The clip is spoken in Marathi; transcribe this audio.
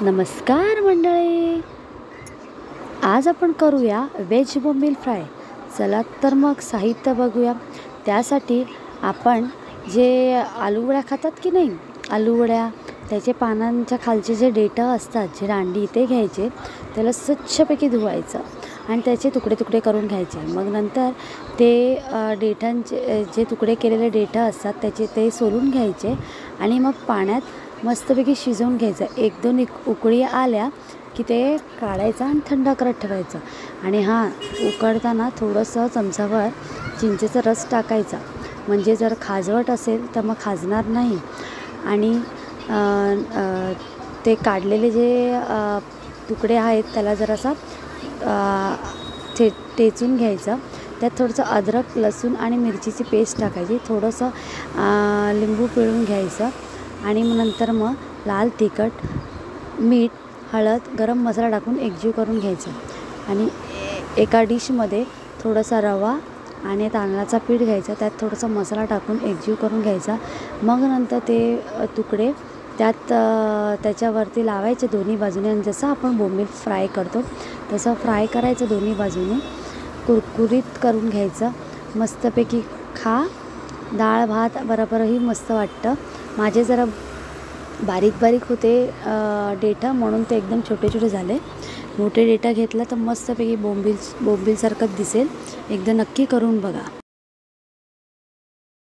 नमस्कार मंडळी, आज आपण करूया व्हेज बोंबील फ्राय। चला तर मग साहित्य बघूया। त्यासाठी आपण जे आलूवड्या खातात की नाही, आलूवड्या त्याचे पानांच्या खालचे जे देठ असतात, जे रांडी, ते घ्यायचे, त्याला स्वच्छपैकी धुवायचं आणि त्याचे तुकडे तुकडे करून घ्यायचे। मग नंतर ते देठांचे जे तुकडे केलेले देठ असतात त्याचे ते सोलून घ्यायचे आणि मग पाण्यात मस्तपैकी शिजवून घ्यायचं। एक दोन उकळी आल्या की ते काढायचं आणि थंड करत ठेवायचं। आणि उकळताना थोडंसं चमचाभर चिंचेचा रस टाकायचा, म्हणजे जर खाजवट असेल तर मग खाजणार नाही। आणि ते काढलेले जे तुकडे आहेत त्याला जरासा टेचून घ्यायचं। त्यात थोडंसं अद्रक, लसूण आणि मिरचीची पेस्ट टाकायची, थोडंसं लिंबू पिळून घ्यायचं आणि नंतर मग लाल तिखट, मीठ, हळद, गरम मसाला टाकून एकजीव करून घ्यायचं। आणि एका डिशमध्ये थोडासा रवा आणि तांदळाचा पीठ घ्यायचा, त्यात थोडासा मसाला टाकून एकजीव करून घ्यायचा। मग नंतर ते तुकडे त्याच्यावरती लावायचे दोन्ही बाजूने, आणि जसं आपण बोंबील फ्राय करतो तसं फ्राय करायचं दोन्ही बाजूने, कुरकुरीत करून घ्यायचं। मस्तपैकी खा, डाळ भात बरोबरही मस्त वाटतं। माझे जरा बारीक बारीक होते देठं, म्हणून ते एकदम छोटे छोटे झाले। मोठे देठं घेतलं तर मस्तपैकी बोंबीलसारखं दिसेल। एकदा नक्की करून बघा।